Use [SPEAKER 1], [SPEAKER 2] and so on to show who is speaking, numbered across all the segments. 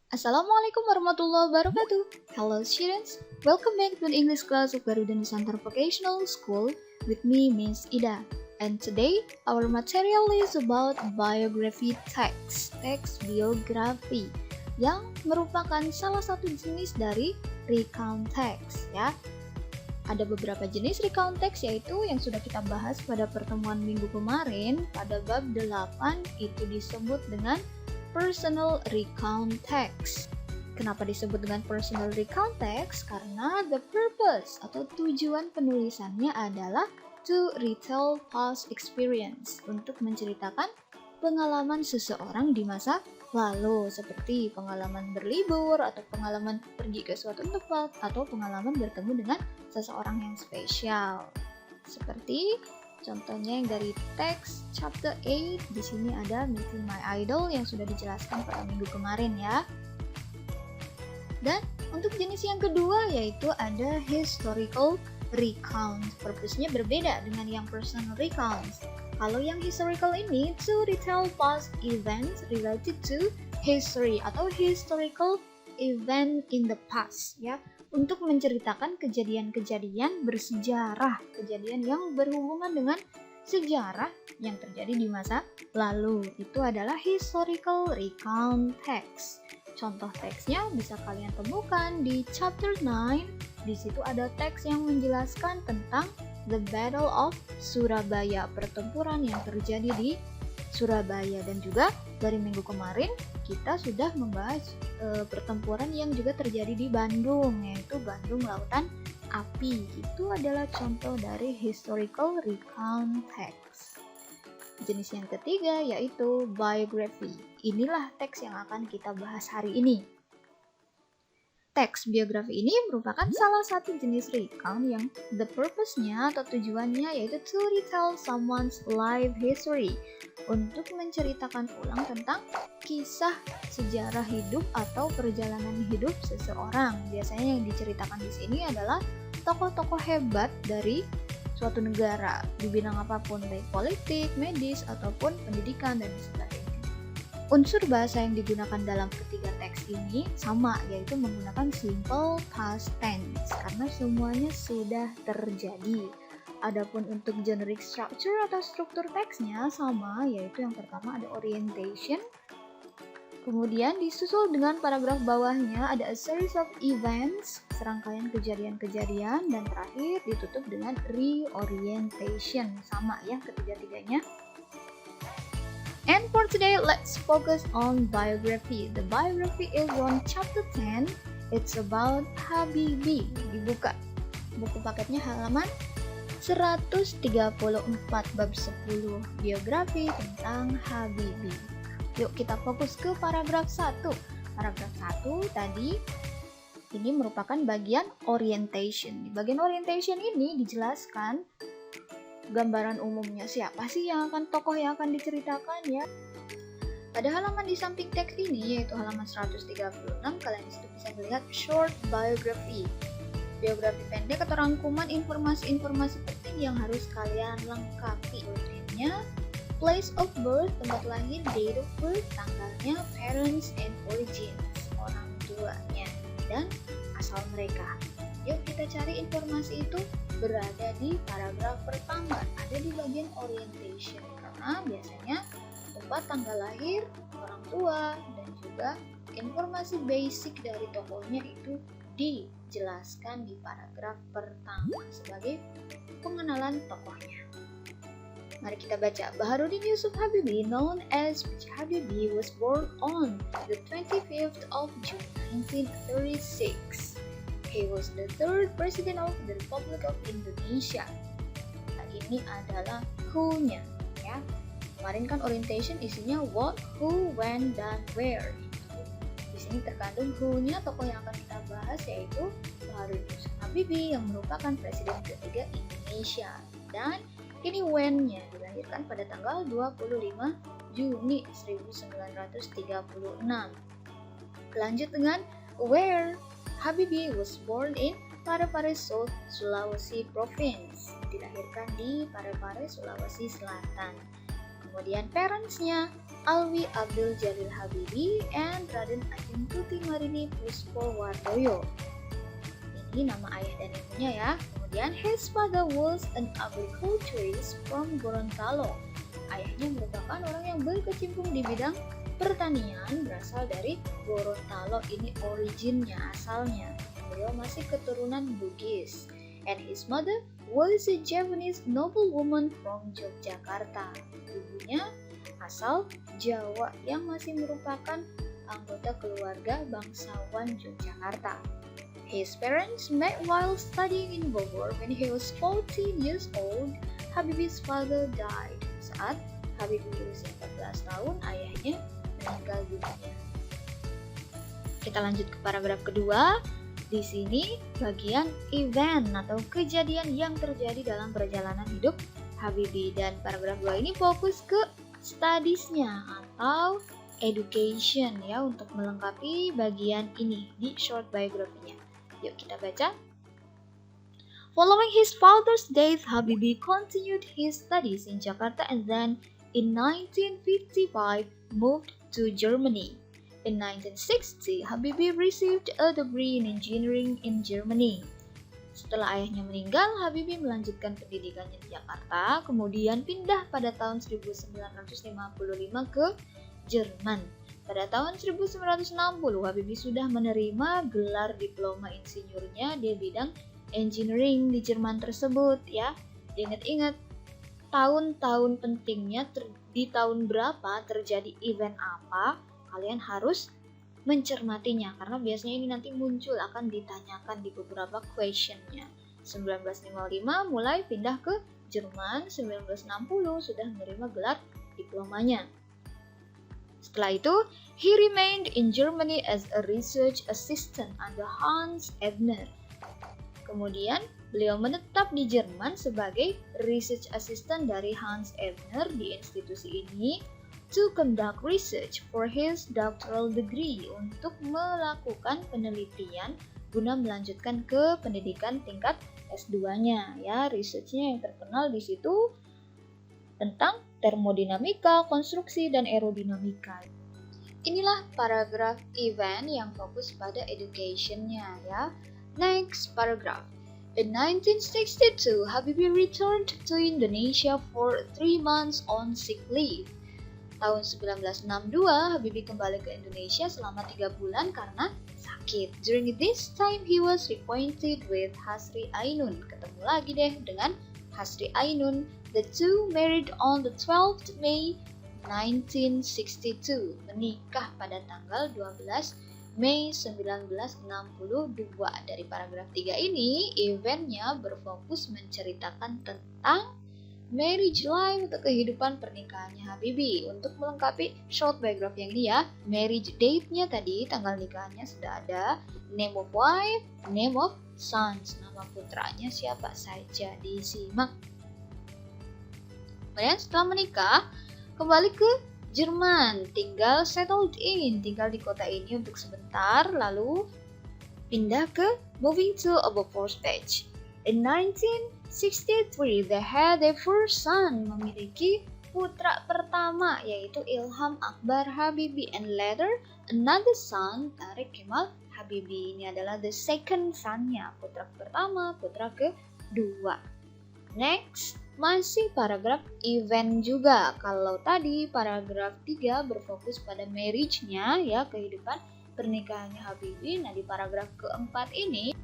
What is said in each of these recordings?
[SPEAKER 1] Assalamualaikum warahmatullahi wabarakatuh. Hello students, welcome back to the English class of Garuda Nusantara Vocational School with me Miss Ida. And today our material is about biography text biografi yang merupakan salah satu jenis dari recount text ya. Ada beberapa jenis recount text yaitu yang sudah kita bahas pada pertemuan minggu kemarin pada bab 8 itu disebut dengan personal recount text. Kenapa disebut dengan personal recount text? Karena the purpose atau tujuan penulisannya adalah to retell past experience, untuk menceritakan pengalaman seseorang di masa lalu, seperti pengalaman berlibur atau pengalaman pergi ke suatu tempat atau pengalaman bertemu dengan seseorang yang spesial. Seperti contohnya yang dari teks chapter 8, di sini ada Meeting My Idol yang sudah dijelaskan pada minggu kemarin ya. Dan untuk jenis yang kedua yaitu ada historical recount. Purpose-nya berbeda dengan yang personal recount. Kalau yang historical ini to retell past events related to history atau historical event in the past ya. Untuk menceritakan kejadian-kejadian bersejarah, kejadian yang berhubungan dengan sejarah yang terjadi di masa lalu. Itu adalah historical recount text. Contoh teksnya bisa kalian temukan di chapter 9. Di situ ada teks yang menjelaskan tentang the Battle of Surabaya, pertempuran yang terjadi di Surabaya. Dan juga dari minggu kemarin kita sudah membahas pertempuran yang juga terjadi di Bandung, yaitu Bandung Lautan Api. Itu adalah contoh dari historical recount text. Jenis yang ketiga yaitu biography. Inilah teks yang akan kita bahas hari ini. Teks biografi ini merupakan salah satu jenis recount yang the purpose-nya atau tujuannya yaitu to retell someone's life history, untuk menceritakan ulang tentang kisah sejarah hidup atau perjalanan hidup seseorang. Biasanya yang diceritakan di sini adalah tokoh-tokoh hebat dari suatu negara di bidang apapun, baik politik, medis, ataupun pendidikan dan sebagainya. Unsur bahasa yang digunakan dalam ketiga teks ini sama, yaitu menggunakan simple past tense karena semuanya sudah terjadi. Adapun untuk generic structure atau struktur teksnya sama, yaitu yang pertama ada orientation, kemudian disusul dengan paragraf bawahnya ada a series of events, serangkaian kejadian-kejadian, dan terakhir ditutup dengan reorientation. Sama ya ketiga-tiganya. And for today, let's focus on biography. The biography is on chapter 10. It's about Habibie. Dibuka buku paketnya halaman 134 bab 10 biografi tentang Habibie. Yuk kita fokus ke paragraf 1. Paragraf 1 tadi ini merupakan bagian orientation. Di bagian orientation ini dijelaskan gambaran umumnya siapa sih yang akan tokoh yang akan diceritakan ya. Pada halaman di samping teks ini yaitu halaman 136, kalian disitu bisa melihat short biography. Biografi pendek atau rangkuman informasi-informasi penting yang harus kalian lengkapi. Rutinnya, place of birth, tempat lahir, date of birth, tanggalnya, parents and origins, orang tuanya, dan asal mereka. Yuk kita cari informasi itu. Berada di paragraf pertama, ada di bagian orientation, karena biasanya tempat, tanggal lahir, orang tua, dan juga informasi basic dari tokohnya itu dijelaskan di paragraf pertama sebagai pengenalan tokohnya. Mari kita baca. Baharudin Yusuf Habibie, known as B.J. Habibie, was born on the 25th of June 1936. He was the third president of the Republic of Indonesia. Nah, ini adalah who-nya ya. Kemarin kan orientation isinya what, who, when, dan where. Di sini terkandung who-nya tokoh yang akan kita bahas yaitu Baharudin Yusuf Habibie yang merupakan presiden ketiga Indonesia. Dan ini when-nya dilahirkan pada tanggal 25 Juni 1936. Lanjut dengan where. Habibie was born in Parepare, Sulawesi Province. Dilahirkan di Parepare, Sulawesi Selatan. Kemudian parents-nya, Alwi Abdul Jalil Habibie, and Raden Ajeng Tuti Marini Puspowardoyo. Ini nama ayah dan ibunya ya. Kemudian his father was an agriculturist from Gorontalo. Ayahnya merupakan orang yang berkecimpung di bidang pertanian, berasal dari Gorontalo. Ini originnya, asalnya. Beliau masih keturunan Bugis. And his mother was a Javanese noblewoman from Yogyakarta. Ibunya asal Jawa yang masih merupakan anggota keluarga bangsawan Yogyakarta. His parents met while studying in Bogor. When he was 14 years old, Habibie's father died. Saat Habibie berusia 14 tahun, ayahnya meninggal dunia. Kita lanjut ke paragraf kedua. Di sini bagian event atau kejadian yang terjadi dalam perjalanan hidup Habibie, dan paragraf 2 ini fokus ke studies-nya atau education ya, untuk melengkapi bagian ini di short biography-nya. Yuk kita baca. Following his father's death, Habibie continued his studies in Jakarta and then in 1955 moved to Germany. In 1960, Habibie received a degree in engineering in Germany. Setelah ayahnya meninggal, Habibie melanjutkan pendidikannya di Jakarta, kemudian pindah pada tahun 1955 ke Jerman. Pada tahun 1960, Habibie sudah menerima gelar diploma insinyurnya di bidang engineering di Jerman tersebut ya. Diingat-ingat tahun-tahun pentingnya, di tahun berapa terjadi event apa, kalian harus mencermatinya karena biasanya ini nanti muncul, akan ditanyakan di beberapa questionnya. 1955 mulai pindah ke Jerman, 1960 sudah menerima gelar diplomanya. Setelah itu, he remained in Germany as a research assistant under Hans Ebner. Kemudian, beliau menetap di Jerman sebagai research assistant dari Hans Ebner di institusi ini to conduct research for his doctoral degree, untuk melakukan penelitian guna melanjutkan ke pendidikan tingkat S2-nya ya. Research-nya yang terkenal di situ tentang termodinamika, konstruksi, dan aerodinamika. Inilah paragraf event yang fokus pada education-nya ya. Next paragraph. In 1962, Habibie returned to Indonesia for 3 months on sick leave. Tahun 1962, Habibie kembali ke Indonesia selama 3 bulan karena sakit. During this time, he was reacquainted with Hasri Ainun. Ketemu lagi deh dengan Hasri Ainun. The two married on the 12th May 1962. Menikah pada tanggal 12 Mei 1962. Dari paragraf 3 ini, eventnya berfokus menceritakan tentang marriage life atau kehidupan pernikahannya Habibie. Untuk melengkapi short biography yang ini ya, marriage date-nya tadi, tanggal nikahnya sudah ada, name of wife, name of sons, nama putranya siapa saja, disimak. Kemudian setelah menikah, kembali ke Jerman, tinggal settled in, tinggal di kota ini untuk sebentar, lalu pindah ke moving to above first page. In 1963, they had their first son, memiliki putra pertama yaitu Ilham Akbar Habibie, and later another son, Tariq Kemal Habibie. Ini adalah the second son-nya, putra pertama, putra kedua. Next, masih paragraf event juga. Kalau tadi paragraf 3 berfokus pada marriage-nya ya, kehidupan pernikahannya Habibie. Nah, di paragraf keempat ini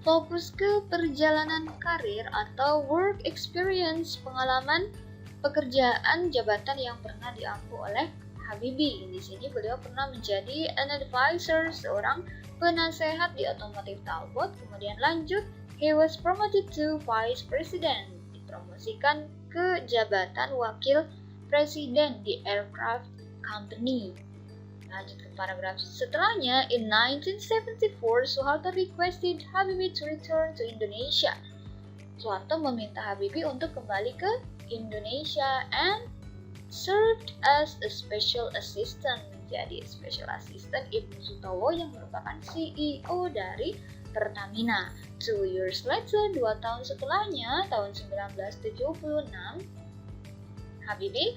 [SPEAKER 1] fokus ke perjalanan karir atau work experience, pengalaman pekerjaan jabatan yang pernah diampu oleh Habibie. Di sini beliau pernah menjadi an advisor, seorang penasehat di otomotif Talbot. Kemudian lanjut, he was promoted to vice president, dipromosikan ke jabatan wakil presiden di aircraft company. Lanjut ke paragraf setelahnya. In 1974, Soeharto requested Habibie to return to Indonesia. Soeharto meminta Habibie untuk kembali ke Indonesia and served as a special assistant, menjadi special assistant Ibnu Sutowo yang merupakan CEO dari Pertamina. 2 years later, 2 tahun setelahnya, tahun 1976, Habibie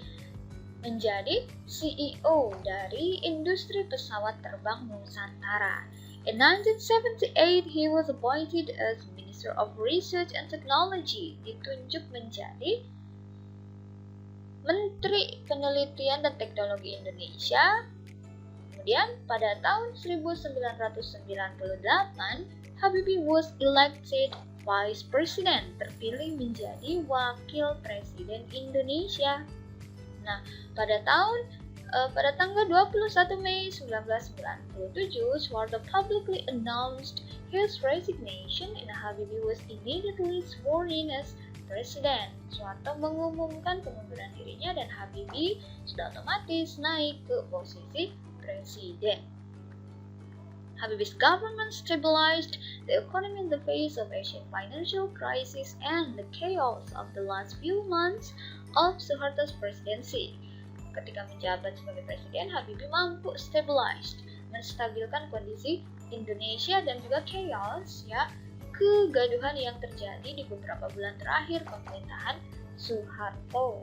[SPEAKER 1] menjadi CEO dari industri pesawat terbang Nusantara. In 1978, he was appointed as Minister of Research and Technology, ditunjuk menjadi Menteri Penelitian dan Teknologi Indonesia. Kemudian pada tahun 1998, Habibie was elected Vice President, terpilih menjadi Wakil Presiden Indonesia. Nah, pada tanggal 21 Mei 1997, Soeharto publicly announced his resignation and Habibie was immediately sworn in as President. Soeharto mengumumkan pengunduran dirinya dan Habibie sudah otomatis naik ke posisi Presiden. Habibie's government stabilized the economy in the face of Asian financial crisis and the chaos of the last few months of Suharto's presidency. Ketika menjabat sebagai presiden, Habibie mampu menstabilkan kondisi Indonesia dan juga chaos, kegaduhan yang terjadi di beberapa bulan terakhir pemerintahan Soeharto.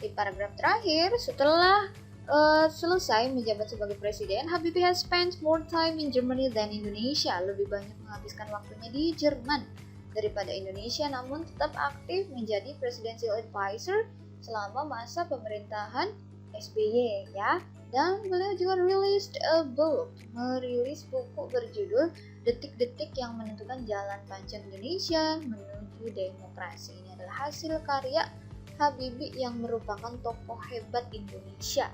[SPEAKER 1] Di paragraf terakhir, setelah selesai menjabat sebagai presiden, Habibie has spent more time in Germany than Indonesia. Lebih banyak menghabiskan waktunya di Jerman daripada Indonesia, namun tetap aktif menjadi presidential advisor selama masa pemerintahan SBY, Dan beliau juga merilis buku berjudul Detik-detik yang menentukan jalan panjang Indonesia menuju demokrasi. Ini adalah hasil karya Habibie yang merupakan tokoh hebat Indonesia.